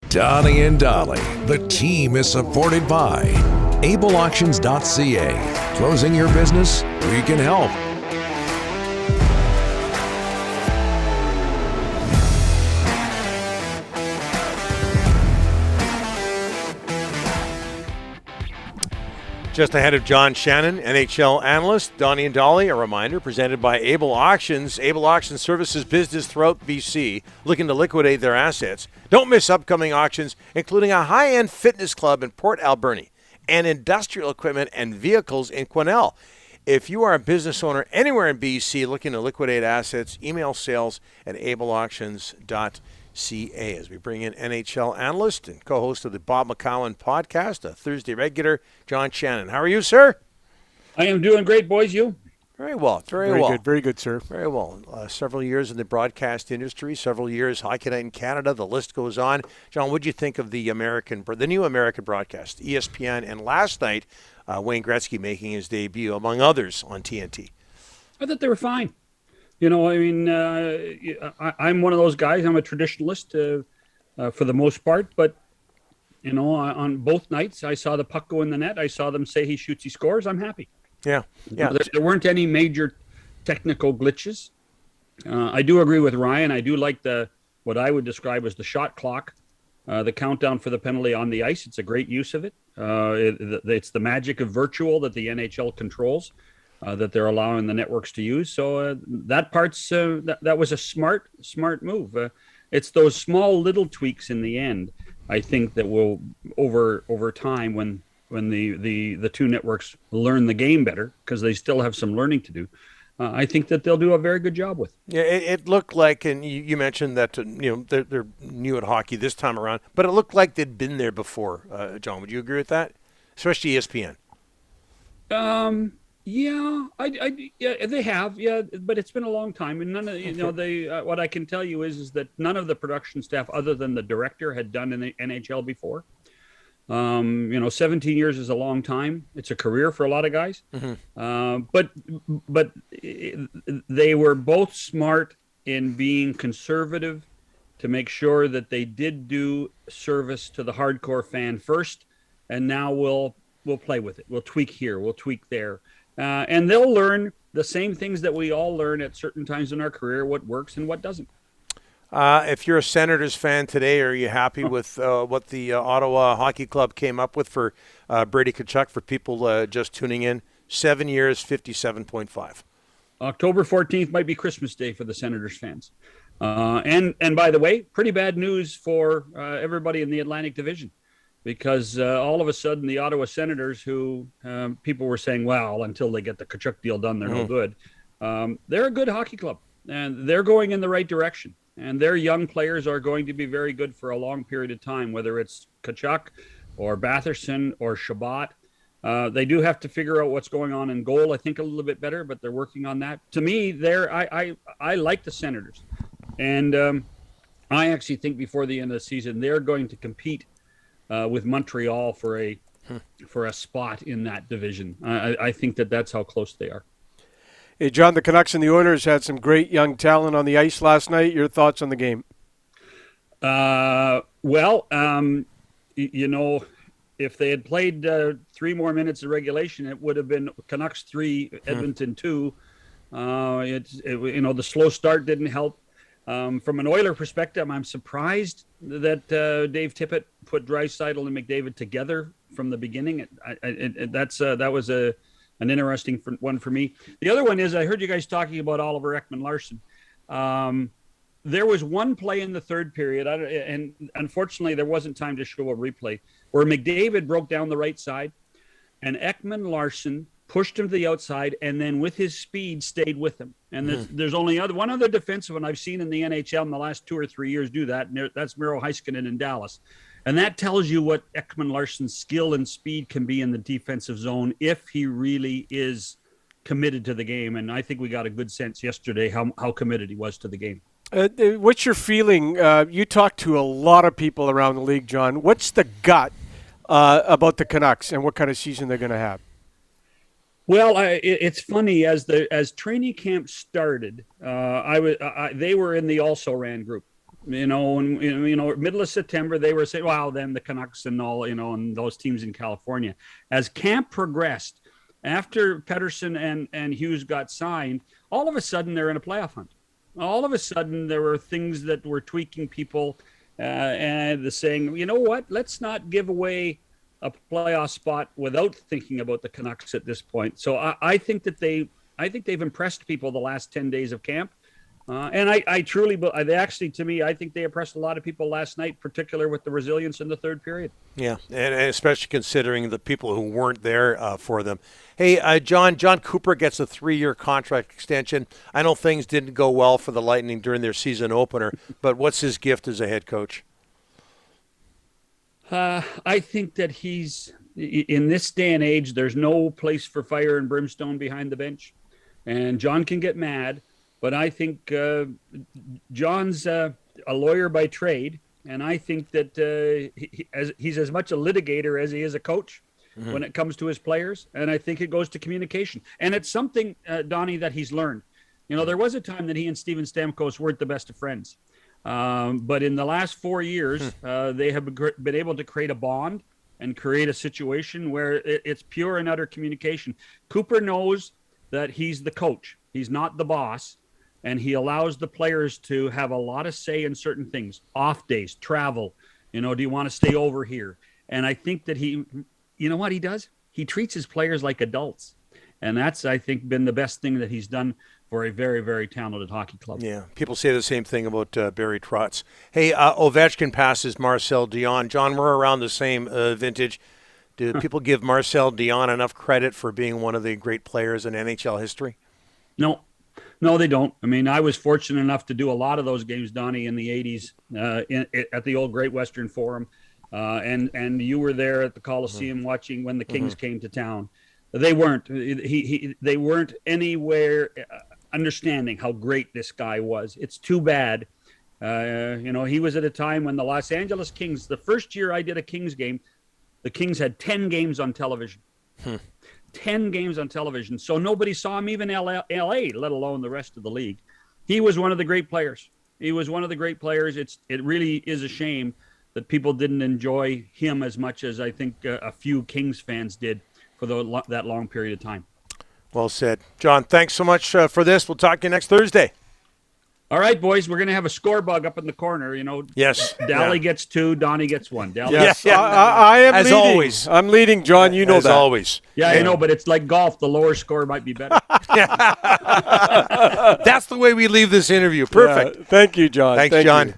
Donnie and Dolly. The team is supported by ableauctions.ca. Closing your business? We can help. Just ahead of John Shannon, NHL Analyst, Donnie and Dolly, a reminder presented by Able Auctions. Able Auctions services business throughout BC, looking to liquidate their assets. Don't miss upcoming auctions, including a high-end fitness club in Port Alberni and industrial equipment and vehicles in Quesnel. If you are a business owner anywhere in BC looking to liquidate assets, email sales@ableauctions.ca. As we bring in NHL analyst and co-host of the Bob McCowan podcast, a Thursday regular, John Shannon. How are you, sir? I am doing great, boys. You? Very well. Very good, sir. Very well. Several years in the broadcast industry, several years Hockey Night in Canada. The list goes on. John, what did you think of the new American broadcast, ESPN, and last night, Wayne Gretzky making his debut, among others, on TNT? I thought they were fine. You know, I mean, I'm one of those guys. I'm a traditionalist for the most part. But, you know, on both nights, I saw the puck go in the net. I saw them say he shoots, he scores. I'm happy. Yeah. There weren't any major technical glitches. I do agree with Ryan. I do like what I would describe as the shot clock, the countdown for the penalty on the ice. It's a great use of it. It's the magic of virtual that the NHL controls. That they're allowing the networks to use. So that part's that was a smart move. It's those small little tweaks in the end, I think, that will over time when the two networks learn the game better, because they still have some learning to do. I think that they'll do a very good job with. Yeah, it looked like, and you mentioned that they're new at hockey this time around, but it looked like they'd been there before. John, would you agree with that? Especially ESPN. Yeah, yeah, they have, yeah, but it's been a long time, and none of what I can tell you is that none of the production staff, other than the director, had done in the NHL before. 17 years is a long time. It's a career for a lot of guys. Mm-hmm. But they were both smart in being conservative to make sure that they did do service to the hardcore fan first, and now we'll play with it. We'll tweak here, we'll tweak there. And they'll learn the same things that we all learn at certain times in our career, what works and what doesn't. If you're a Senators fan today, are you happy with what the Ottawa Hockey Club came up with for Brady Tkachuk, for people just tuning in? 7 years, $57.5. October 14th might be Christmas Day for the Senators fans. And by the way, pretty bad news for everybody in the Atlantic Division. Because all of a sudden, the Ottawa Senators, who people were saying, well, until they get the Tkachuk deal done, they're no good. They're a good hockey club, and they're going in the right direction. And their young players are going to be very good for a long period of time, whether it's Tkachuk or Batherson or Shabbat. They do have to figure out what's going on in goal, I think, a little bit better, but they're working on that. To me, I like the Senators. And I actually think before the end of the season, they're going to compete with Montreal for a spot in that division. I think that's how close they are. Hey, John, the Canucks and the Oilers had some great young talent on the ice last night. Your thoughts on the game? If they had played 3 more minutes of regulation, it would have been Canucks 3, Edmonton 2. The slow start didn't help. From an Oiler perspective, I'm surprised that Dave Tippett put Draisaitl and McDavid together from the beginning. That was an interesting one for me. The other one is, I heard you guys talking about Oliver Ekman-Larsson. There was one play in the third period, and unfortunately there wasn't time to show a replay, where McDavid broke down the right side, and Ekman-Larsson pushed him to the outside, and then with his speed stayed with him. And there's only one other defensive one I've seen in the NHL in the last 2 or 3 years do that, and that's Miro Heiskanen in Dallas. And that tells you what Ekman-Larsson's skill and speed can be in the defensive zone if he really is committed to the game. And I think we got a good sense yesterday how committed he was to the game. What's your feeling? You talk to a lot of people around the league, John. What's the gut about the Canucks and what kind of season they're going to have? Well, it's funny, as training camp started, they were in the also ran group, Middle of September, they were saying, well, then the Canucks and all, and those teams in California. As camp progressed, after Pettersson and Hughes got signed, all of a sudden they're in a playoff hunt. All of a sudden there were things that were tweaking people and saying, you know what, let's not give away a playoff spot without thinking about the Canucks at this point. So I think that they've impressed people the last 10 days of camp. And I truly, to me, I think they impressed a lot of people last night, particularly with the resilience in the third period. Yeah, and especially considering the people who weren't there for them. Hey, John Cooper gets a 3-year contract extension. I know things didn't go well for the Lightning during their season opener, but what's his gift as a head coach? I think that he's, in this day and age, there's no place for fire and brimstone behind the bench. And John can get mad. But I think John's a lawyer by trade, and I think that he's as much a litigator as he is a coach when it comes to his players. And I think it goes to communication. And it's something, Donnie, that he's learned. There was a time that he and Steven Stamkos weren't the best of friends. But in the last 4 years, they have been able to create a bond and create a situation where it's pure and utter communication. Cooper knows that he's the coach. He's not the boss. And he allows the players to have a lot of say in certain things, off days, travel. Do you want to stay over here? And I think that you know what he does? He treats his players like adults. And that's, I think, been the best thing that he's done for a very, very talented hockey club. Yeah, people say the same thing about Barry Trotz. Hey, Ovechkin passes Marcel Dion. John, we're around the same vintage. Do people give Marcel Dion enough credit for being one of the great players in NHL history? No, they don't. I mean, I was fortunate enough to do a lot of those games, Donnie, in the 80s at the old Great Western Forum. And you were there at the Coliseum watching when the Kings came to town. They weren't. They weren't anywhere understanding how great this guy was. It's too bad. He was at a time when the Los Angeles Kings, the first year I did a Kings game, the Kings had 10 games on television. 10 games on television. So nobody saw him, even LA, let alone the rest of the league. He was one of the great players. It really is a shame that people didn't enjoy him as much as I think a few Kings fans did for that long period of time. Well said. John, thanks so much for this. We'll talk to you next Thursday. All right, boys, we're going to have a score bug up in the corner. Yes. Dally gets 2, Donnie gets 1. Yes, I am as leading. Always. I'm leading, John. You know as that. As always. Yeah, I know, but it's like golf. The lower score might be better. That's the way we leave this interview. Perfect. Yeah. Thank you, John. Thanks, John. You.